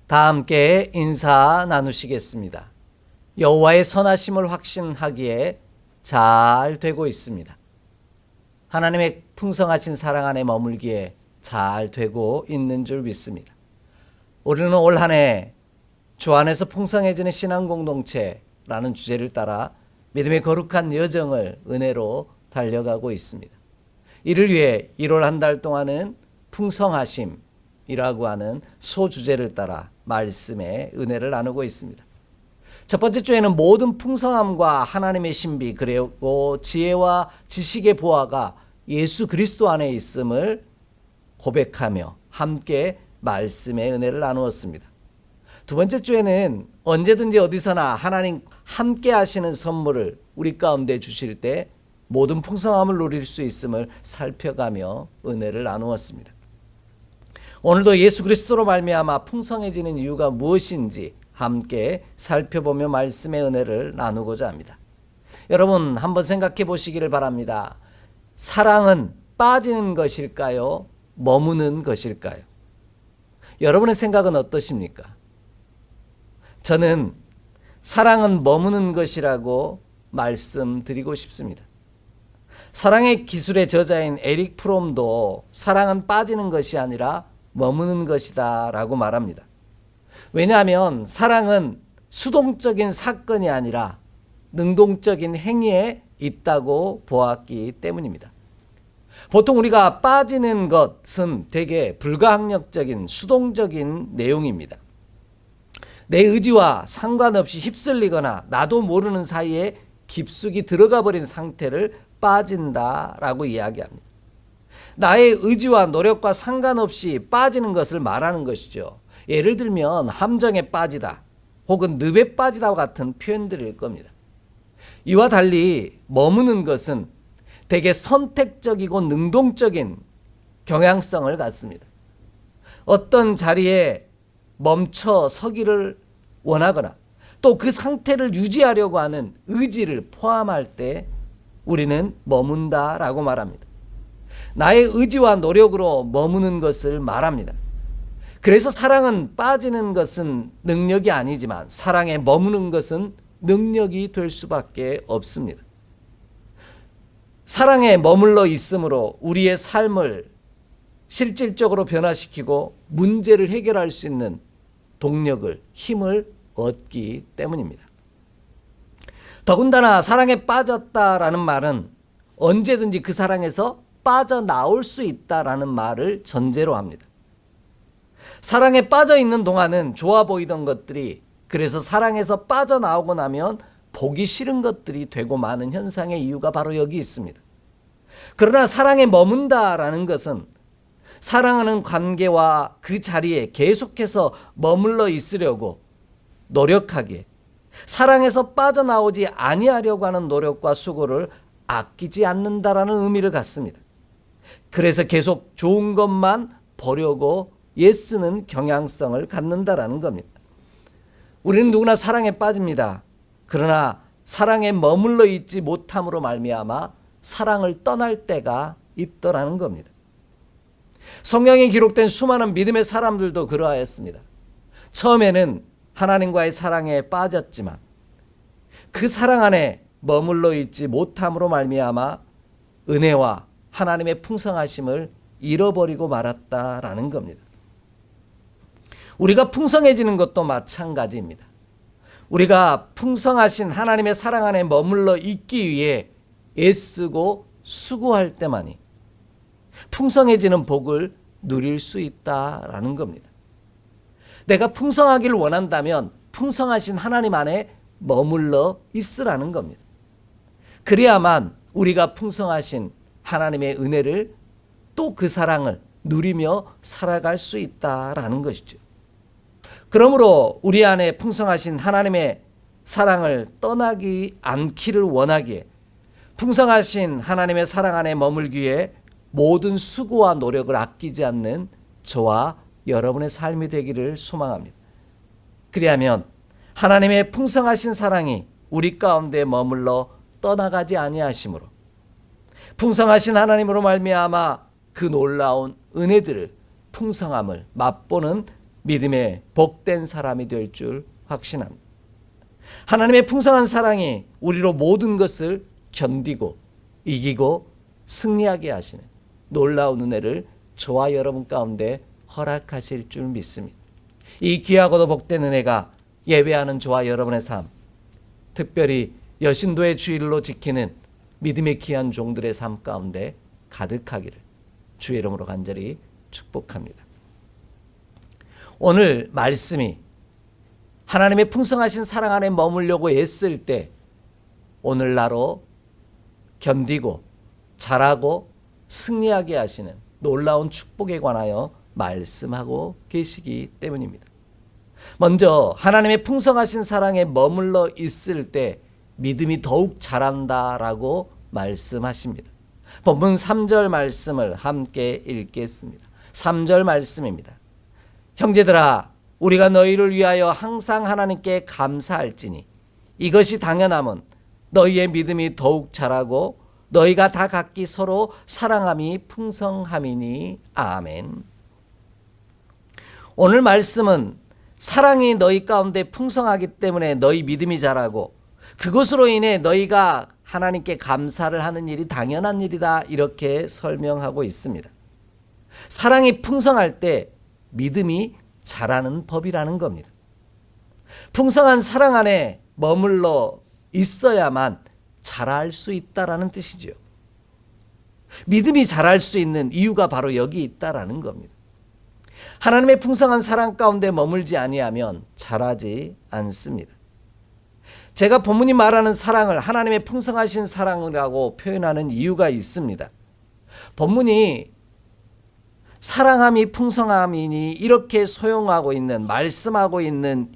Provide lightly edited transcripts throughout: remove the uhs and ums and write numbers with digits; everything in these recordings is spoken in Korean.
다 함께 인사 나누시겠습니다. 여호와의 선하심을 확신하기에 잘 되고 있습니다. 하나님의 풍성하신 사랑 안에 머물기에 잘 되고 있는 줄 믿습니다. 우리는 올 한 해 주 안에서 풍성해지는 신앙 공동체라는 주제를 따라 믿음의 거룩한 여정을 은혜로 달려가고 있습니다. 이를 위해 1월 한 달 동안은 풍성하심이라고 하는 소주제를 따라 말씀의 은혜를 나누고 있습니다. 첫 번째 주에는 모든 풍성함과 하나님의 신비 그리고 지혜와 지식의 보화가 예수 그리스도 안에 있음을 고백하며 함께 말씀의 은혜를 나누었습니다. 두 번째 주에는 언제든지 어디서나 하나님 함께 하시는 선물을 우리 가운데 주실 때 모든 풍성함을 누릴 수 있음을 살펴가며 은혜를 나누었습니다. 오늘도 예수 그리스도로 말미암아 풍성해지는 이유가 무엇인지 함께 살펴보며 말씀의 은혜를 나누고자 합니다. 여러분 한번 생각해 보시기를 바랍니다. 사랑은 빠지는 것일까요? 머무는 것일까요? 여러분의 생각은 어떠십니까? 저는 사랑은 머무는 것이라고 말씀드리고 싶습니다. 사랑의 기술의 저자인 에릭 프롬도 사랑은 빠지는 것이 아니라 머무는 것이다 라고 말합니다. 왜냐하면 사랑은 수동적인 사건이 아니라 능동적인 행위에 있다고 보았기 때문입니다. 보통 우리가 빠지는 것은 되게 불가항력적인 수동적인 내용입니다. 내 의지와 상관없이 휩쓸리거나 나도 모르는 사이에 깊숙이 들어가 버린 상태를 빠진다라고 이야기합니다. 나의 의지와 노력과 상관없이 빠지는 것을 말하는 것이죠. 예를 들면 함정에 빠지다 혹은 늪에 빠지다와 같은 표현들일 겁니다. 이와 달리 머무는 것은 되게 선택적이고 능동적인 경향성을 갖습니다. 어떤 자리에 멈춰 서기를 원하거나 또 그 상태를 유지하려고 하는 의지를 포함할 때 우리는 머문다라고 말합니다. 나의 의지와 노력으로 머무는 것을 말합니다. 그래서 사랑은 빠지는 것은 능력이 아니지만 사랑에 머무는 것은 능력이 될 수밖에 없습니다. 사랑에 머물러 있음으로 우리의 삶을 실질적으로 변화시키고 문제를 해결할 수 있는 동력을, 힘을 얻기 때문입니다. 더군다나 사랑에 빠졌다라는 말은 언제든지 그 사랑에서 빠져나올 수 있다라는 말을 전제로 합니다. 사랑에 빠져 있는 동안은 좋아 보이던 것들이 그래서 사랑에서 빠져나오고 나면 보기 싫은 것들이 되고 마는 현상의 이유가 바로 여기 있습니다. 그러나 사랑에 머문다라는 것은 사랑하는 관계와 그 자리에 계속해서 머물러 있으려고 노력하기에 사랑에서 빠져나오지 아니하려고 하는 노력과 수고를 아끼지 않는다라는 의미를 갖습니다. 그래서 계속 좋은 것만 보려고 애쓰는 경향성을 갖는다라는 겁니다. 우리는 누구나 사랑에 빠집니다. 그러나 사랑에 머물러 있지 못함으로 말미암아 사랑을 떠날 때가 있더라는 겁니다. 성경에 기록된 수많은 믿음의 사람들도 그러하였습니다. 처음에는 하나님과의 사랑에 빠졌지만 그 사랑 안에 머물러 있지 못함으로 말미암아 은혜와 하나님의 풍성하심을 잃어버리고 말았다라는 겁니다. 우리가 풍성해지는 것도 마찬가지입니다. 우리가 풍성하신 하나님의 사랑 안에 머물러 있기 위해 애쓰고 수고할 때만이 풍성해지는 복을 누릴 수 있다라는 겁니다. 내가 풍성하기를 원한다면 풍성하신 하나님 안에 머물러 있으라는 겁니다. 그래야만 우리가 풍성하신 하나님의 은혜를 또 그 사랑을 누리며 살아갈 수 있다라는 것이죠. 그러므로 우리 안에 풍성하신 하나님의 사랑을 떠나기 않기를 원하기에 풍성하신 하나님의 사랑 안에 머물기에 모든 수고와 노력을 아끼지 않는 저와 여러분의 삶이 되기를 소망합니다. 그리하면 하나님의 풍성하신 사랑이 우리 가운데 머물러 떠나가지 아니하심으로 풍성하신 하나님으로 말미암아 그 놀라운 은혜들을 풍성함을 맛보는 믿음의 복된 사람이 될 줄 확신합니다. 하나님의 풍성한 사랑이 우리로 모든 것을 견디고 이기고 승리하게 하시는 놀라운 은혜를 저와 여러분 가운데 허락하실 줄 믿습니다. 이 귀하고도 복된 은혜가 예배하는 저와 여러분의 삶, 특별히 여신도의 주일로 지키는 믿음의 귀한 종들의 삶 가운데 가득하기를 주의 이름으로 간절히 축복합니다. 오늘 말씀이 하나님의 풍성하신 사랑 안에 머물려고 애쓸 때 오늘날로 견디고 잘하고 승리하게 하시는 놀라운 축복에 관하여 말씀하고 계시기 때문입니다. 먼저 하나님의 풍성하신 사랑에 머물러 있을 때 믿음이 더욱 자란다라고 말씀하십니다. 본문 3절 말씀을 함께 읽겠습니다. 3절 말씀입니다. 형제들아, 우리가 너희를 위하여 항상 하나님께 감사할지니 이것이 당연함은 너희의 믿음이 더욱 자라고 너희가 다 각기 서로 사랑함이 풍성함이니. 아멘. 오늘 말씀은 사랑이 너희 가운데 풍성하기 때문에 너희 믿음이 자라고 그것으로 인해 너희가 하나님께 감사를 하는 일이 당연한 일이다, 이렇게 설명하고 있습니다. 사랑이 풍성할 때 믿음이 자라는 법이라는 겁니다. 풍성한 사랑 안에 머물러 있어야만 자랄 수 있다라는 뜻이죠. 믿음이 자랄 수 있는 이유가 바로 여기 있다라는 겁니다. 하나님의 풍성한 사랑 가운데 머물지 아니하면 자라지 않습니다. 제가 본문이 말하는 사랑을 하나님의 풍성하신 사랑이라고 표현하는 이유가 있습니다. 본문이 사랑함이 풍성함이니 이렇게 소용하고 있는, 말씀하고 있는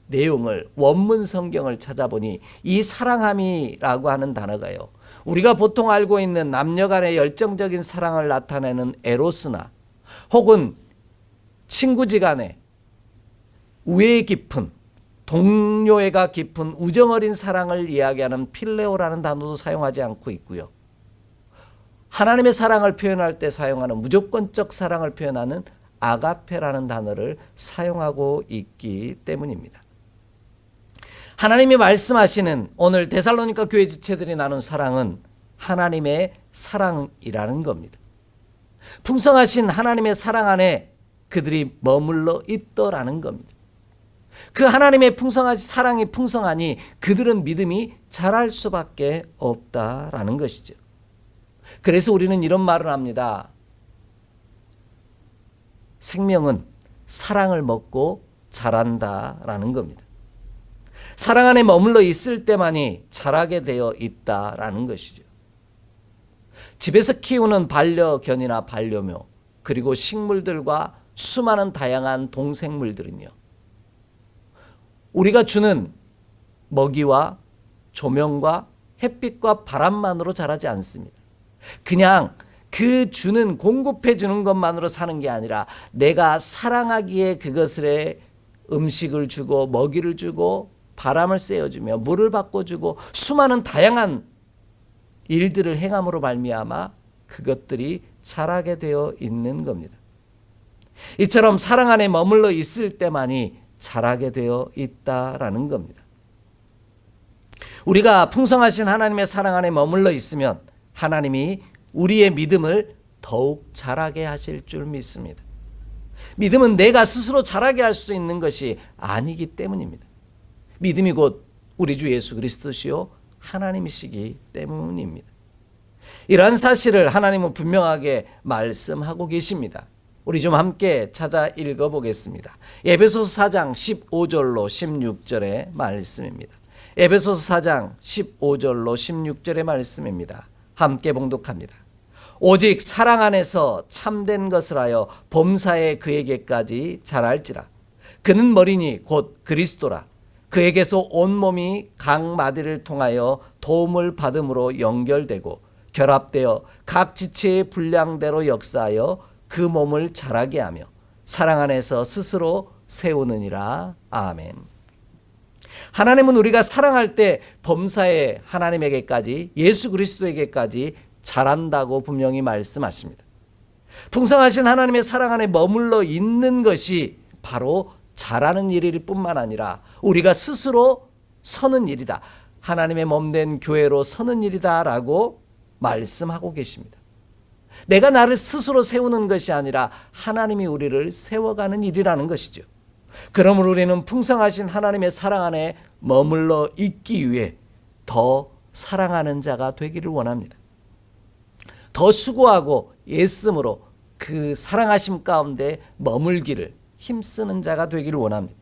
내용을 원문 성경을 찾아보니 이 사랑함이라고 하는 단어가요, 우리가 보통 알고 있는 남녀 간의 열정적인 사랑을 나타내는 에로스나 혹은 친구지간의 우애 깊은, 동료애가 깊은 우정어린 사랑을 이야기하는 필레오라는 단어도 사용하지 않고 있고요. 하나님의 사랑을 표현할 때 사용하는 무조건적 사랑을 표현하는 아가페라는 단어를 사용하고 있기 때문입니다. 하나님이 말씀하시는 오늘 데살로니가 교회 지체들이 나눈 사랑은 하나님의 사랑이라는 겁니다. 풍성하신 하나님의 사랑 안에 그들이 머물러 있더라는 겁니다. 그 하나님의 풍성하신 사랑이 풍성하니 그들은 믿음이 자랄 수밖에 없다라는 것이죠. 그래서 우리는 이런 말을 합니다. 생명은 사랑을 먹고 자란다라는 겁니다. 사랑 안에 머물러 있을 때만이 자라게 되어 있다라는 것이죠. 집에서 키우는 반려견이나 반려묘, 그리고 식물들과 수많은 다양한 동생물들은요, 우리가 주는 먹이와 조명과 햇빛과 바람만으로 자라지 않습니다. 그냥 그 주는, 공급해 주는 것만으로 사는 게 아니라 내가 사랑하기에 그것에 음식을 주고 먹이를 주고 바람을 쐬어주며 물을 바꿔주고 수많은 다양한 일들을 행함으로 말미암아 그것들이 자라게 되어 있는 겁니다. 이처럼 사랑 안에 머물러 있을 때만이 자라게 되어 있다라는 겁니다. 우리가 풍성하신 하나님의 사랑 안에 머물러 있으면 하나님이 우리의 믿음을 더욱 자라게 하실 줄 믿습니다. 믿음은 내가 스스로 자라게 할 수 있는 것이 아니기 때문입니다. 믿음이 곧 우리 주 예수 그리스도시요 하나님이시기 때문입니다. 이러한 사실을 하나님은 분명하게 말씀하고 계십니다. 우리 좀 함께 찾아 읽어보겠습니다. 에베소서 4장 15절로 16절의 말씀입니다. 에베소서 4장 15절로 16절의 말씀입니다. 함께 봉독합니다. 오직 사랑 안에서 참된 것을 하여 범사에 그에게까지 자랄지라. 그는 머리니 곧 그리스도라. 그에게서 온몸이 각 마디를 통하여 도움을 받음으로 연결되고 결합되어 각 지체의 분량대로 역사하여 그 몸을 자라게 하며 사랑 안에서 스스로 세우느니라. 아멘. 하나님은 우리가 사랑할 때 범사에 하나님에게까지, 예수 그리스도에게까지 자란다고 분명히 말씀하십니다. 풍성하신 하나님의 사랑 안에 머물러 있는 것이 바로 잘하는 일일 뿐만 아니라 우리가 스스로 서는 일이다. 하나님의 몸된 교회로 서는 일이다 라고 말씀하고 계십니다. 내가 나를 스스로 세우는 것이 아니라 하나님이 우리를 세워가는 일이라는 것이죠. 그러므로 우리는 풍성하신 하나님의 사랑 안에 머물러 있기 위해 더 사랑하는 자가 되기를 원합니다. 더 수고하고 애씀으로 그 사랑하심 가운데 머물기를 힘쓰는 자가 되기를 원합니다.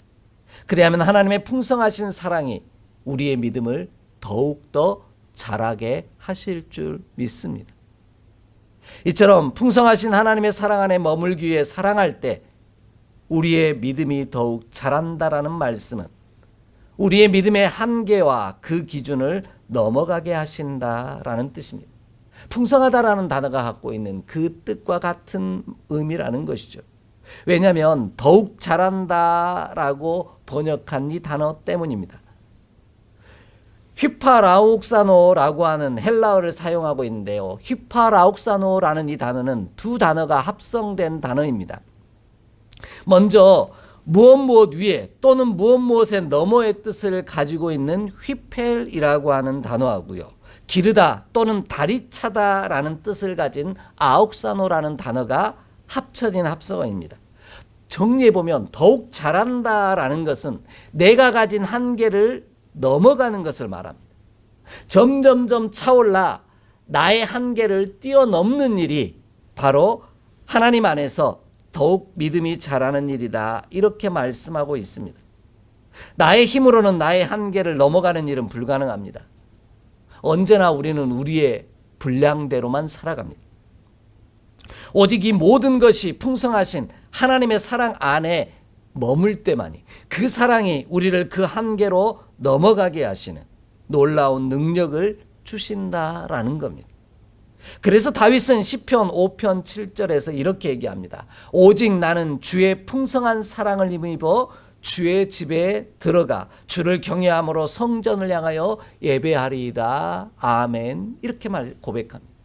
그래야만 하나님의 풍성하신 사랑이 우리의 믿음을 더욱더 자라게 하실 줄 믿습니다. 이처럼 풍성하신 하나님의 사랑 안에 머물기 위해 사랑할 때 우리의 믿음이 더욱 자란다라는 말씀은 우리의 믿음의 한계와 그 기준을 넘어가게 하신다라는 뜻입니다. 풍성하다라는 단어가 갖고 있는 그 뜻과 같은 의미라는 것이죠. 왜냐하면 더욱 자란다라고 번역한 이 단어 때문입니다. 휘파라옥사노라고 하는 헬라어를 사용하고 있는데요. 휘파라옥사노라는 이 단어는 두 단어가 합성된 단어입니다. 먼저 무엇 위에 또는 무엇에 너머의 뜻을 가지고 있는 휘펠이라고 하는 단어하고요. 기르다 또는 다리 차다라는 뜻을 가진 아옥사노라는 단어가 합쳐진 합성어입니다. 정리해보면 더욱 잘한다라는 것은 내가 가진 한계를 넘어가는 것을 말합니다. 점점점 차올라 나의 한계를 뛰어넘는 일이 바로 하나님 안에서 더욱 믿음이 자라는 일이다. 이렇게 말씀하고 있습니다. 나의 힘으로는 나의 한계를 넘어가는 일은 불가능합니다. 언제나 우리는 우리의 분량대로만 살아갑니다. 오직 이 모든 것이 풍성하신 하나님의 사랑 안에 머물 때만이 그 사랑이 우리를 그 한계로 넘어가게 하시는 놀라운 능력을 주신다라는 겁니다. 그래서 다윗은 시편 5편 7절에서 이렇게 얘기합니다. 오직 나는 주의 풍성한 사랑을 힘입어 주의 집에 들어가 주를 경외함으로 성전을 향하여 예배하리이다. 아멘. 이렇게 고백합니다.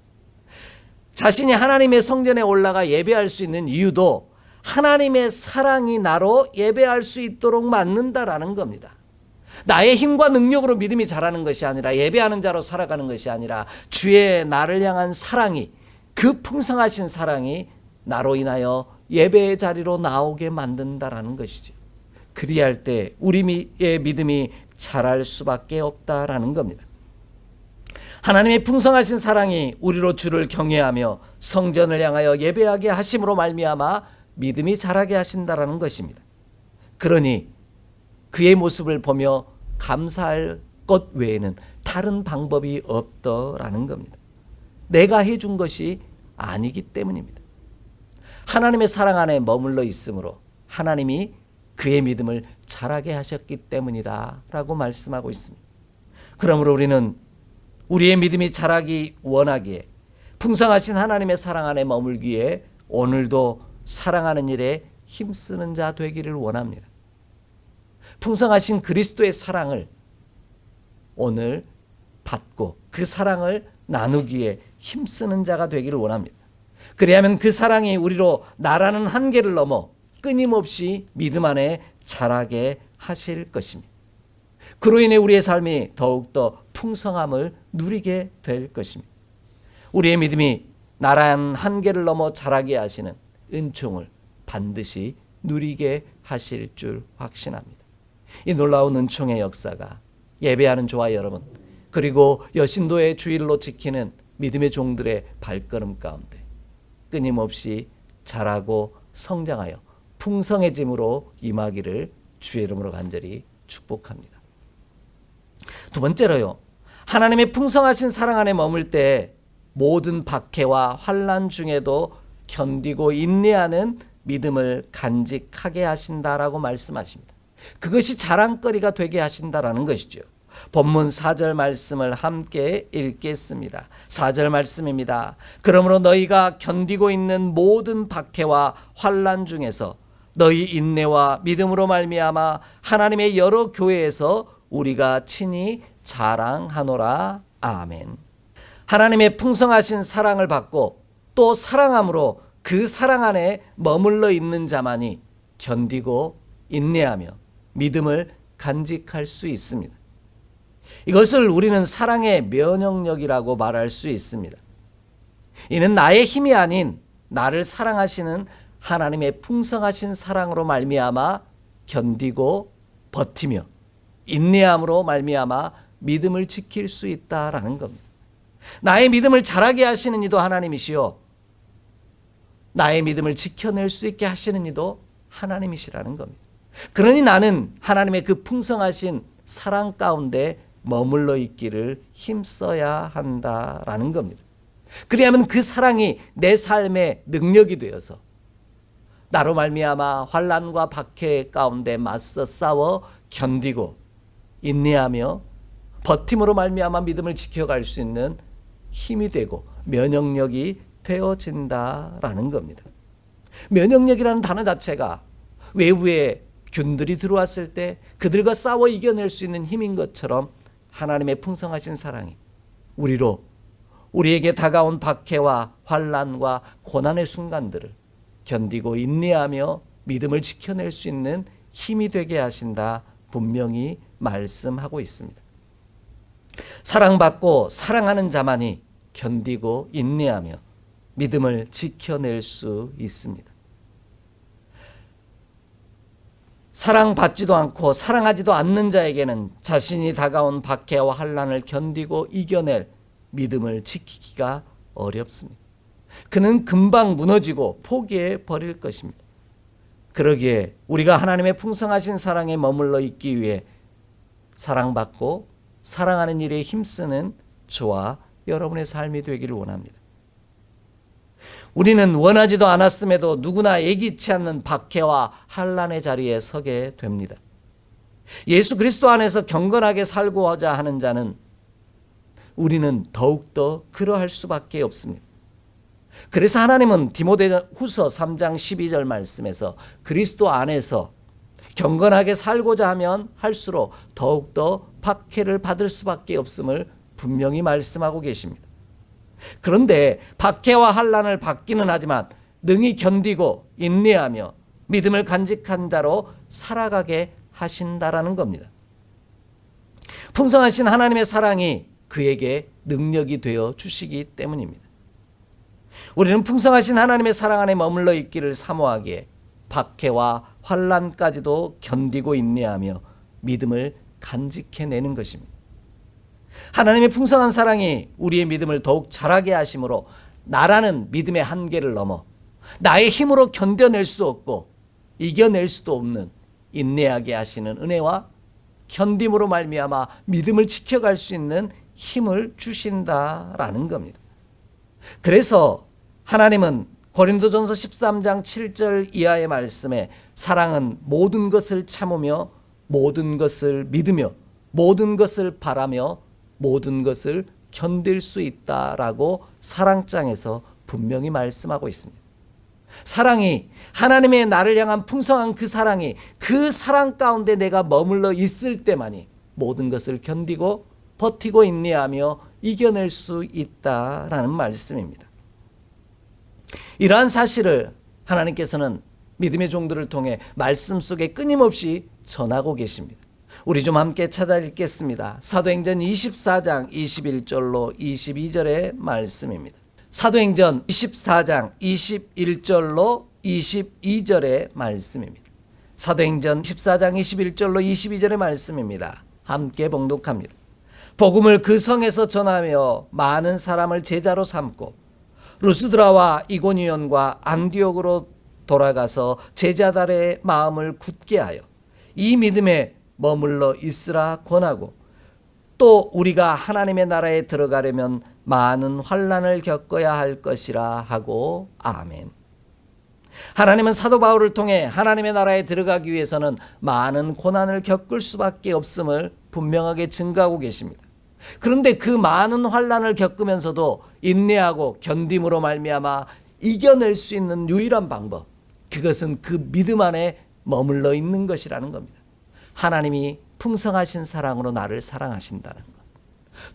자신이 하나님의 성전에 올라가 예배할 수 있는 이유도 하나님의 사랑이 나로 예배할 수 있도록 만든다라는 겁니다. 나의 힘과 능력으로 믿음이 자라는 것이 아니라 예배하는 자로 살아가는 것이 아니라 주의 나를 향한 사랑이 그 풍성하신 사랑이 나로 인하여 예배의 자리로 나오게 만든다라는 것이죠. 그리할 때 우리의 믿음이 자랄 수밖에 없다라는 겁니다. 하나님의 풍성하신 사랑이 우리로 주를 경외하며 성전을 향하여 예배하게 하심으로 말미암아 믿음이 자라게 하신다라는 것입니다. 그러니 그의 모습을 보며 감사할 것 외에는 다른 방법이 없더라는 겁니다. 내가 해준 것이 아니기 때문입니다. 하나님의 사랑 안에 머물러 있으므로 하나님이 그의 믿음을 자라게 하셨기 때문이다 라고 말씀하고 있습니다. 그러므로 우리는 우리의 믿음이 자라기 원하기에 풍성하신 하나님의 사랑 안에 머물기에 오늘도 사랑하는 일에 힘쓰는 자 되기를 원합니다. 풍성하신 그리스도의 사랑을 오늘 받고 그 사랑을 나누기에 힘쓰는 자가 되기를 원합니다. 그래야만 그 사랑이 우리로 나라는 한계를 넘어 끊임없이 믿음 안에 자라게 하실 것입니다. 그로 인해 우리의 삶이 더욱더 풍성함을 누리게 될 것입니다. 우리의 믿음이 나라는 한계를 넘어 자라게 하시는 은총을 반드시 누리게 하실 줄 확신합니다. 이 놀라운 은총의 역사가 예배하는 저와 여러분 그리고 여신도의 주일로 지키는 믿음의 종들의 발걸음 가운데 끊임없이 자라고 성장하여 풍성해짐으로 임하기를 주의 이름으로 간절히 축복합니다. 두 번째로요. 하나님의 풍성하신 사랑 안에 머물 때 모든 박해와 환난 중에도 견디고 인내하는 믿음을 간직하게 하신다라고 말씀하십니다. 그것이 자랑거리가 되게 하신다라는 것이죠. 본문 4절 말씀을 함께 읽겠습니다. 4절 말씀입니다. 그러므로 너희가 견디고 있는 모든 박해와 환난 중에서 너희 인내와 믿음으로 말미암아 하나님의 여러 교회에서 우리가 친히 자랑하노라. 아멘. 하나님의 풍성하신 사랑을 받고 또 사랑함으로 그 사랑 안에 머물러 있는 자만이 견디고 인내하며 믿음을 간직할 수 있습니다. 이것을 우리는 사랑의 면역력이라고 말할 수 있습니다. 이는 나의 힘이 아닌 나를 사랑하시는 하나님의 풍성하신 사랑으로 말미암아 견디고 버티며 인내함으로 말미암아 믿음을 지킬 수 있다라는 겁니다. 나의 믿음을 자라게 하시는 이도 하나님이시요 나의 믿음을 지켜낼 수 있게 하시는 이도 하나님이시라는 겁니다. 그러니 나는 하나님의 그 풍성하신 사랑 가운데 머물러 있기를 힘써야 한다라는 겁니다. 그리하면 그 사랑이 내 삶의 능력이 되어서 나로 말미암아 환난과 박해 가운데 맞서 싸워 견디고 인내하며 버팀으로 말미암아 믿음을 지켜갈 수 있는 힘이 되고 면역력이 되어진다라는 겁니다. 면역력이라는 단어 자체가 외부의 균들이 들어왔을 때 그들과 싸워 이겨낼 수 있는 힘인 것처럼 하나님의 풍성하신 사랑이 우리에게 다가온 박해와 환난과 고난의 순간들을 견디고 인내하며 믿음을 지켜낼 수 있는 힘이 되게 하신다 분명히 말씀하고 있습니다. 사랑받고 사랑하는 자만이 견디고 인내하며 믿음을 지켜낼 수 있습니다. 사랑받지도 않고 사랑하지도 않는 자에게는 자신이 다가온 박해와 환난을 견디고 이겨낼 믿음을 지키기가 어렵습니다. 그는 금방 무너지고 포기해 버릴 것입니다. 그러기에 우리가 하나님의 풍성하신 사랑에 머물러 있기 위해 사랑받고 사랑하는 일에 힘쓰는 저와 여러분의 삶이 되기를 원합니다. 우리는 원하지도 않았음에도 누구나 예기치 않는 박해와 환난의 자리에 서게 됩니다. 예수 그리스도 안에서 경건하게 살고자 하는 자는 우리는 더욱더 그러할 수밖에 없습니다. 그래서 하나님은 디모데후서 3장 12절 말씀에서 그리스도 안에서 경건하게 살고자 하면 할수록 더욱더 박해를 받을 수밖에 없음을 분명히 말씀하고 계십니다. 그런데 박해와 환난을 받기는 하지만 능히 견디고 인내하며 믿음을 간직한 자로 살아가게 하신다라는 겁니다. 풍성하신 하나님의 사랑이 그에게 능력이 되어 주시기 때문입니다. 우리는 풍성하신 하나님의 사랑 안에 머물러 있기를 사모하기에 박해와 환난까지도 견디고 인내하며 믿음을 간직해내는 것입니다. 하나님의 풍성한 사랑이 우리의 믿음을 더욱 자라게 하심으로 나라는 믿음의 한계를 넘어 나의 힘으로 견뎌낼 수 없고 이겨낼 수도 없는 인내하게 하시는 은혜와 견딤으로 말미암아 믿음을 지켜갈 수 있는 힘을 주신다라는 겁니다. 그래서 하나님은 고린도전서 13장 7절 이하의 말씀에 사랑은 모든 것을 참으며 모든 것을 믿으며 모든 것을 바라며 모든 것을 견딜 수 있다라고 사랑장에서 분명히 말씀하고 있습니다. 사랑이 하나님의 나를 향한 풍성한 그 사랑이 그 사랑 가운데 내가 머물러 있을 때만이 모든 것을 견디고 버티고 인내하며 이겨낼 수 있다라는 말씀입니다. 이러한 사실을 하나님께서는 믿음의 종들을 통해 말씀 속에 끊임없이 전하고 계십니다. 우리 좀 함께 찾아 읽겠습니다. 사도행전 24장 21절로 22절의 말씀입니다. 사도행전 24장 21절로 22절의 말씀입니다. 사도행전 14장 21절로 22절의 말씀입니다. 함께 봉독합니다. 복음을 그 성에서 전하며 많은 사람을 제자로 삼고 루스드라와 이고니온과 안디옥으로 돌아가서 제자들의 마음을 굳게 하여 이 믿음에 머물러 있으라 권하고 또 우리가 하나님의 나라에 들어가려면 많은 환난을 겪어야 할 것이라 하고 아멘. 하나님은 사도 바울을 통해 하나님의 나라에 들어가기 위해서는 많은 고난을 겪을 수밖에 없음을 분명하게 증거하고 계십니다. 그런데 그 많은 환난을 겪으면서도 인내하고 견딤으로 말미암아 이겨낼 수 있는 유일한 방법, 그것은 그 믿음 안에 머물러 있는 것이라는 겁니다. 하나님이 풍성하신 사랑으로 나를 사랑하신다는 것.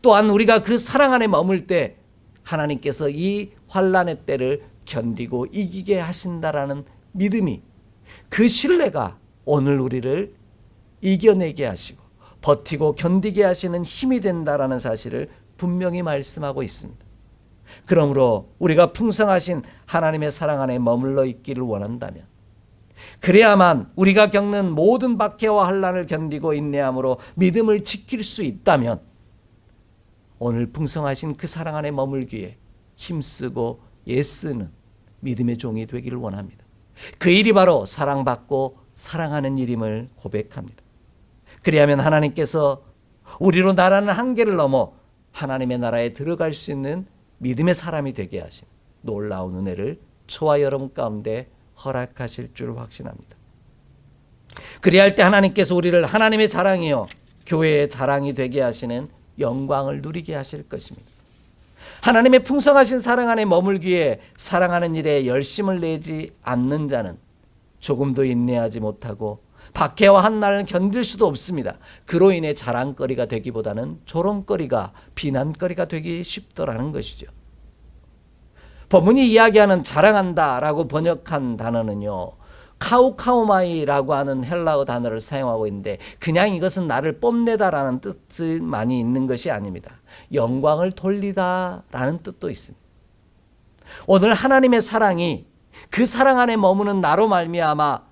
또한 우리가 그 사랑 안에 머물 때 하나님께서 이 환난의 때를 견디고 이기게 하신다라는 믿음이 그 신뢰가 오늘 우리를 이겨내게 하시고 버티고 견디게 하시는 힘이 된다라는 사실을 분명히 말씀하고 있습니다. 그러므로 우리가 풍성하신 하나님의 사랑 안에 머물러 있기를 원한다면, 그래야만 우리가 겪는 모든 박해와 환난을 견디고 인내함으로 믿음을 지킬 수 있다면 오늘 풍성하신 그 사랑 안에 머물기에 힘쓰고 애쓰는 믿음의 종이 되기를 원합니다. 그 일이 바로 사랑받고 사랑하는 일임을 고백합니다. 그리하면 하나님께서 우리로 나라는 한계를 넘어 하나님의 나라에 들어갈 수 있는 믿음의 사람이 되게 하신 놀라운 은혜를 저와 여러분 가운데 허락하실 줄 확신합니다. 그리할 때 하나님께서 우리를 하나님의 자랑이요 교회의 자랑이 되게 하시는 영광을 누리게 하실 것입니다. 하나님의 풍성하신 사랑 안에 머물기에 사랑하는 일에 열심을 내지 않는 자는 조금도 인내하지 못하고 박해와 한난을 견딜 수도 없습니다. 그로 인해 자랑거리가 되기보다는 조롱거리가, 비난거리가 되기 쉽더라는 것이죠. 본문이 이야기하는 자랑한다라고 번역한 단어는요, 카우카우마이라고 하는 헬라어 단어를 사용하고 있는데 그냥 이것은 나를 뽐내다라는 뜻이 많이 있는 것이 아닙니다. 영광을 돌리다라는 뜻도 있습니다. 오늘 하나님의 사랑이 그 사랑 안에 머무는 나로 말미암아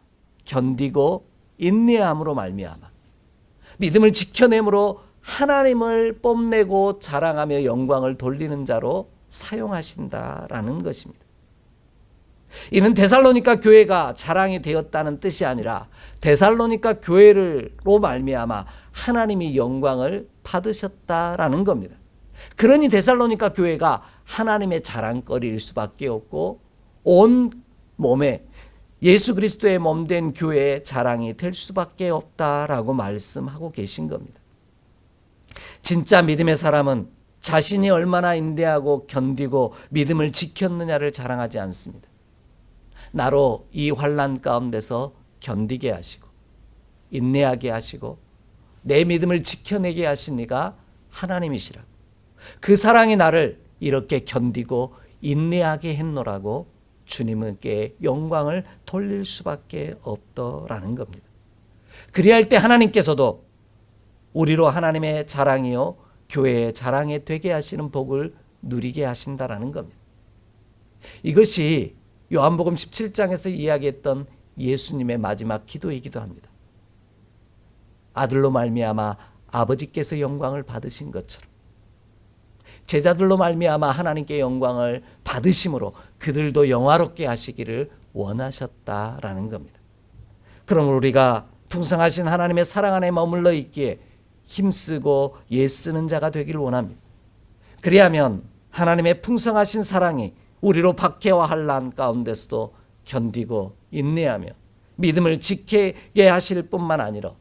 견디고 인내함으로 말미암아 믿음을 지켜내므로 하나님을 뽐내고 자랑하며 영광을 돌리는 자로 사용하신다라는 것입니다. 이는 데살로니가 교회가 자랑이 되었다는 뜻이 아니라 데살로니가 교회로 말미암아 하나님이 영광을 받으셨다라는 겁니다. 그러니 데살로니가 교회가 하나님의 자랑거리일 수밖에 없고 온 몸에 예수 그리스도의 몸된 교회의 자랑이 될 수밖에 없다라고 말씀하고 계신 겁니다. 진짜 믿음의 사람은 자신이 얼마나 인내하고 견디고 믿음을 지켰느냐를 자랑하지 않습니다. 나로 이 환난 가운데서 견디게 하시고 인내하게 하시고 내 믿음을 지켜내게 하신 이가 하나님이시라고, 그 사랑이 나를 이렇게 견디고 인내하게 했노라고 주님께 영광을 돌릴 수밖에 없더라는 겁니다. 그리할 때 하나님께서도 우리로 하나님의 자랑이요 교회의 자랑이 되게 하시는 복을 누리게 하신다라는 겁니다. 이것이 요한복음 17장에서 이야기했던 예수님의 마지막 기도이기도 합니다. 아들로 말미암아 아버지께서 영광을 받으신 것처럼 제자들로 말미암아 하나님께 영광을 받으심으로 그들도 영화롭게 하시기를 원하셨다라는 겁니다. 그러므로 우리가 풍성하신 하나님의 사랑 안에 머물러 있기에 힘쓰고 애쓰는 자가 되기를 원합니다. 그리하면 하나님의 풍성하신 사랑이 우리로 박해와 환난 가운데서도 견디고 인내하며 믿음을 지키게 하실 뿐만 아니라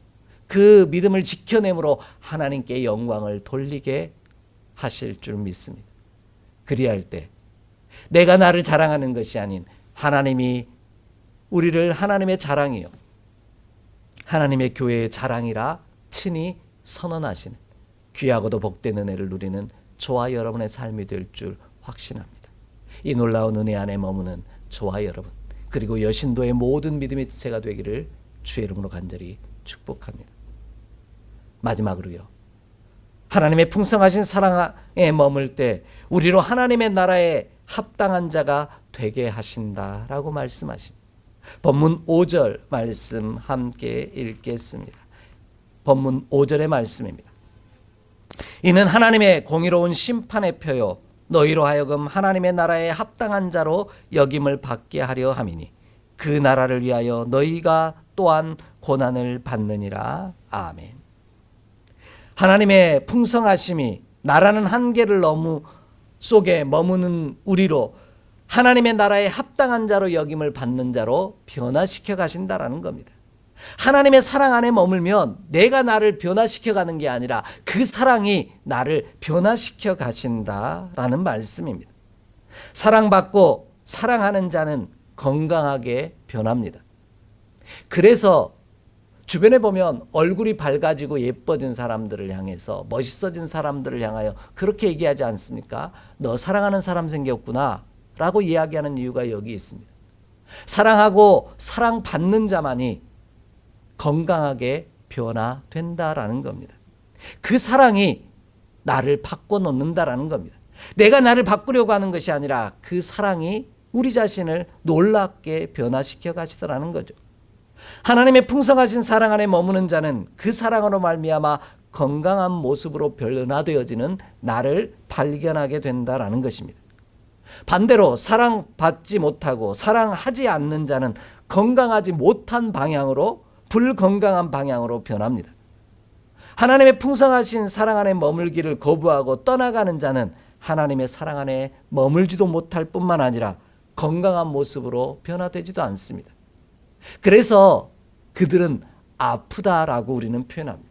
그 믿음을 지켜내므로 하나님께 영광을 돌리게 하실 줄 믿습니다. 그리할 때 내가 나를 자랑하는 것이 아닌 하나님이 우리를 하나님의 자랑이요 하나님의 교회의 자랑이라 친히 선언하시는 귀하고도 복된 은혜를 누리는 저와 여러분의 삶이 될 줄 확신합니다. 이 놀라운 은혜 안에 머무는 저와 여러분 그리고 여신도의 모든 믿음의 지체가 되기를 주의 이름으로 간절히 축복합니다. 마지막으로요, 하나님의 풍성하신 사랑에 머물 때 우리로 하나님의 나라에 합당한 자가 되게 하신다라고 말씀하십니다. 본문 5절 말씀 함께 읽겠습니다. 본문 5절의 말씀입니다. 이는 하나님의 공의로운 심판의 표요 너희로 하여금 하나님의 나라에 합당한 자로 여김을 받게 하려 함이니 그 나라를 위하여 너희가 또한 고난을 받느니라. 아멘. 하나님의 풍성하심이 나라는 한계를 속에 머무는 우리로 하나님의 나라에 합당한 자로 여김을 받는 자로 변화시켜 가신다라는 겁니다. 하나님의 사랑 안에 머물면 내가 나를 변화시켜 가는 게 아니라 그 사랑이 나를 변화시켜 가신다라는 말씀입니다. 사랑받고 사랑하는 자는 건강하게 변합니다. 그래서 주변에 보면 얼굴이 밝아지고 예뻐진 사람들을 향해서 멋있어진 사람들을 향하여 그렇게 얘기하지 않습니까? 너 사랑하는 사람 생겼구나 라고 이야기하는 이유가 여기 있습니다. 사랑하고 사랑받는 자만이 건강하게 변화된다라는 겁니다. 그 사랑이 나를 바꿔놓는다라는 겁니다. 내가 나를 바꾸려고 하는 것이 아니라 그 사랑이 우리 자신을 놀랍게 변화시켜 가시더라는 거죠. 하나님의 풍성하신 사랑 안에 머무는 자는 그 사랑으로 말미암아 건강한 모습으로 변화되어지는 나를 발견하게 된다라는 것입니다. 반대로 사랑받지 못하고 사랑하지 않는 자는 건강하지 못한 방향으로, 불건강한 방향으로 변합니다. 하나님의 풍성하신 사랑 안에 머물기를 거부하고 떠나가는 자는 하나님의 사랑 안에 머물지도 못할 뿐만 아니라 건강한 모습으로 변화되지도 않습니다. 그래서 그들은 아프다라고 우리는 표현합니다.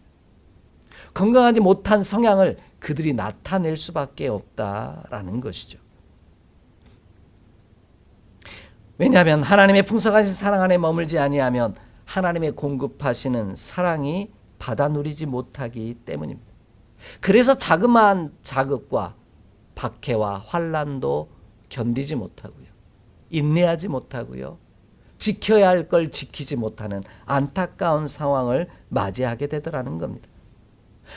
건강하지 못한 성향을 그들이 나타낼 수밖에 없다라는 것이죠. 왜냐하면 하나님의 풍성하신 사랑 안에 머물지 아니하면 하나님의 공급하시는 사랑이 받아 누리지 못하기 때문입니다. 그래서 자그마한 자극과 박해와 환난도 견디지 못하고요. 인내하지 못하고요. 지켜야 할 걸 지키지 못하는 안타까운 상황을 맞이하게 되더라는 겁니다.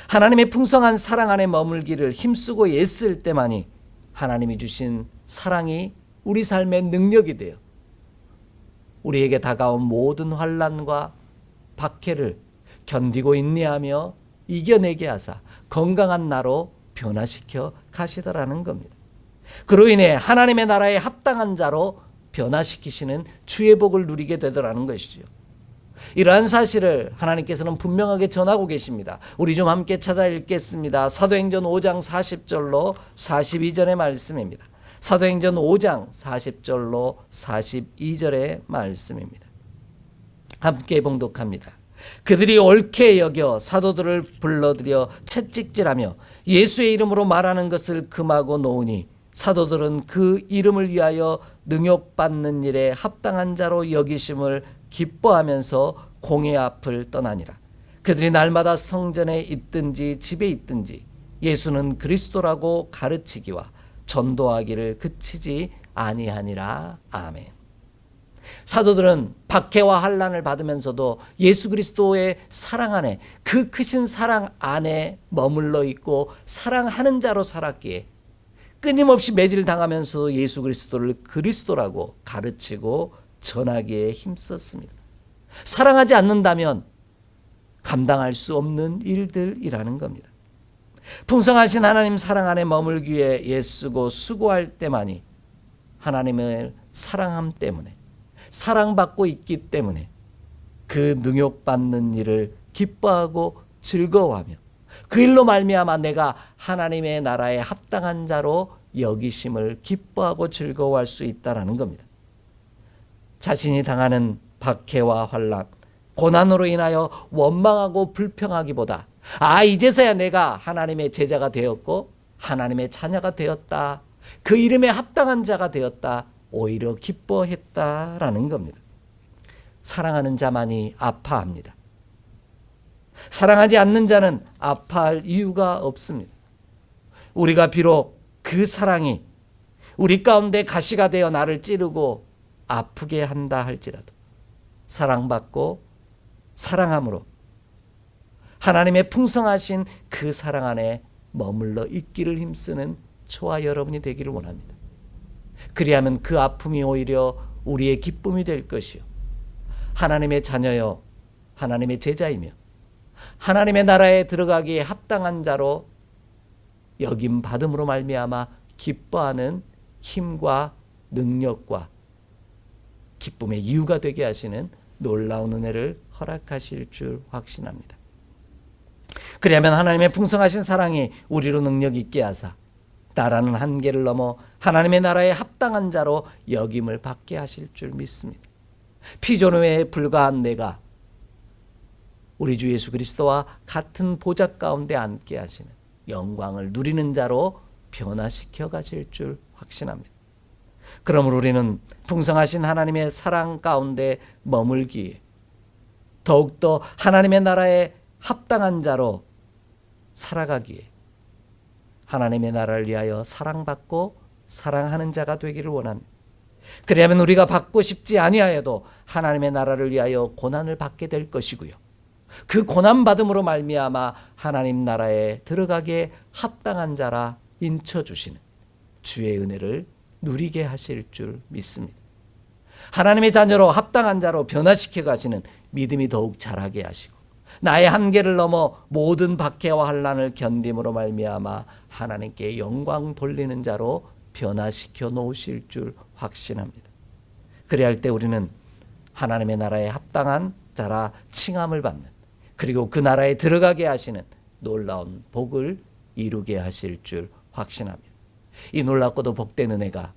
하나님의 풍성한 사랑 안에 머물기를 힘쓰고 애쓸 때만이 하나님이 주신 사랑이 우리 삶의 능력이 되어 우리에게 다가온 모든 환난과 박해를 견디고 인내하며 이겨내게 하사 건강한 나로 변화시켜 가시더라는 겁니다. 그로 인해 하나님의 나라에 합당한 자로 변화시키시는 주의 복을 누리게 되더라는 것이죠. 이러한 사실을 하나님께서는 분명하게 전하고 계십니다. 우리 좀 함께 찾아 읽겠습니다. 사도행전 5장 40절로 42절의 말씀입니다. 사도행전 5장 40절로 42절의 말씀입니다. 함께 봉독합니다. 그들이 옳게 여겨 사도들을 불러들여 채찍질하며 예수의 이름으로 말하는 것을 금하고 놓으니 사도들은 그 이름을 위하여 능욕받는 일에 합당한 자로 여기심을 기뻐하면서 공회 앞을 떠나니라. 그들이 날마다 성전에 있든지 집에 있든지 예수는 그리스도라고 가르치기와 전도하기를 그치지 아니하니라. 아멘. 사도들은 박해와 환난을 받으면서도 예수 그리스도의 사랑 안에, 그 크신 사랑 안에 머물러 있고 사랑하는 자로 살았기에 끊임없이 매질당하면서 예수 그리스도를 그리스도라고 가르치고 전하기에 힘썼습니다. 사랑하지 않는다면 감당할 수 없는 일들이라는 겁니다. 풍성하신 하나님 사랑 안에 머물기 위해 애쓰고 수고할 때만이 하나님을 사랑함 때문에, 사랑받고 있기 때문에 그 능욕받는 일을 기뻐하고 즐거워하며 그 일로 말미암아 내가 하나님의 나라에 합당한 자로 여기심을 기뻐하고 즐거워할 수 있다는 겁니다. 자신이 당하는 박해와 환난, 고난으로 인하여 원망하고 불평하기보다 이제서야 내가 하나님의 제자가 되었고 하나님의 자녀가 되었다, 그 이름에 합당한 자가 되었다, 오히려 기뻐했다라는 겁니다. 사랑하는 자만이 아파합니다. 사랑하지 않는 자는 아파할 이유가 없습니다. 우리가 비록 그 사랑이 우리 가운데 가시가 되어 나를 찌르고 아프게 한다 할지라도 사랑받고 사랑함으로 하나님의 풍성하신 그 사랑 안에 머물러 있기를 힘쓰는 저와 여러분이 되기를 원합니다. 그리하면 그 아픔이 오히려 우리의 기쁨이 될 것이요, 하나님의 자녀여 하나님의 제자이며 하나님의 나라에 들어가기에 합당한 자로 여김 받음으로 말미암아 기뻐하는 힘과 능력과 기쁨의 이유가 되게 하시는 놀라운 은혜를 허락하실 줄 확신합니다. 그리하면 하나님의 풍성하신 사랑이 우리로 능력 있게 하사 나라는 한계를 넘어 하나님의 나라에 합당한 자로 여김을 받게 하실 줄 믿습니다. 피조물에 불과한 내가 우리 주 예수 그리스도와 같은 보좌 가운데 앉게 하시는 영광을 누리는 자로 변화시켜 가실 줄 확신합니다. 그러므로 우리는 풍성하신 하나님의 사랑 가운데 머물기에 더욱더 하나님의 나라에 합당한 자로 살아가기에 하나님의 나라를 위하여 사랑받고 사랑하는 자가 되기를 원합니다. 그리하면 우리가 받고 싶지 아니하여도 하나님의 나라를 위하여 고난을 받게 될 것이고요. 그 고난 받음으로 말미암아 하나님 나라에 들어가기에 합당한 자라 인쳐 주시는 주의 은혜를 누리게 하실 줄 믿습니다. 하나님의 자녀로 합당한 자로 변화시켜 가시는 믿음이 더욱 자라게 하시고 나의 한계를 넘어 모든 박해와 환난을 견딤으로 말미암아 하나님께 영광 돌리는 자로 변화시켜 놓으실 줄 확신합니다. 그래야 할 때 우리는 하나님의 나라에 합당한 자라 칭함을 받는, 그리고 그 나라에 들어가게 하시는 놀라운 복을 이루게 하실 줄 확신합니다. 이 놀랍고도 복된 은혜가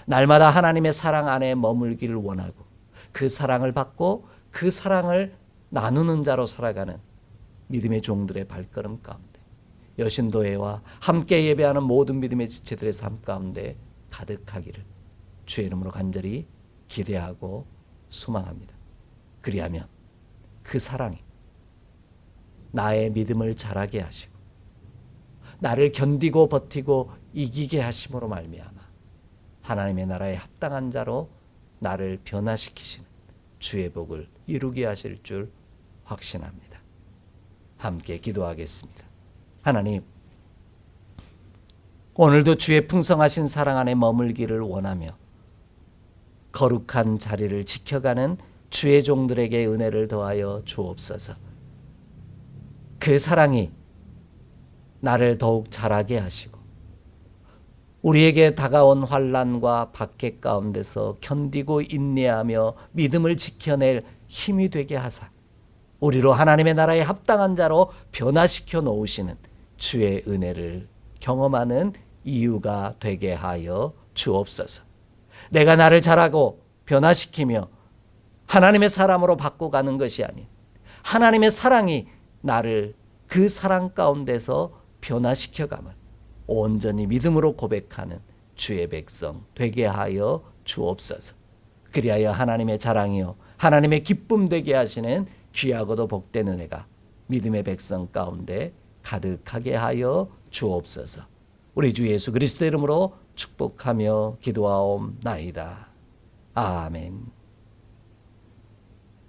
날마다 하나님의 사랑 안에 머물기를 원하고 그 사랑을 받고 그 사랑을 나누는 자로 살아가는 믿음의 종들의 발걸음 가운데, 여신도회와 함께 예배하는 모든 믿음의 지체들의 삶 가운데 가득하기를 주의 이름으로 간절히 기대하고 소망합니다. 그리하면 그 사랑이 나의 믿음을 자라게 하시고 나를 견디고 버티고 이기게 하심으로 말미암아 하나님의 나라에 합당한 자로 나를 변화시키시는 주의 복을 이루게 하실 줄 확신합니다. 함께 기도하겠습니다. 하나님, 오늘도 주의 풍성하신 사랑 안에 머물기를 원하며 거룩한 자리를 지켜가는 주의 종들에게 은혜를 더하여 주옵소서. 그 사랑이 나를 더욱 자라게 하시고 우리에게 다가온 환난과 박해 가운데서 견디고 인내하며 믿음을 지켜낼 힘이 되게 하사 우리로 하나님의 나라에 합당한 자로 변화시켜 놓으시는 주의 은혜를 경험하는 이유가 되게 하여 주옵소서. 내가 나를 자라고 변화시키며 하나님의 사람으로 바꿔가는 것이 아닌 하나님의 사랑이 나를 그 사랑 가운데서 변화시켜감을 온전히 믿음으로 고백하는 주의 백성 되게 하여 주옵소서. 그리하여 하나님의 자랑이요 하나님의 기쁨 되게 하시는 귀하고도 복된 은혜가 믿음의 백성 가운데 가득하게 하여 주옵소서. 우리 주 예수 그리스도 이름으로 축복하며 기도하옵나이다. 아멘.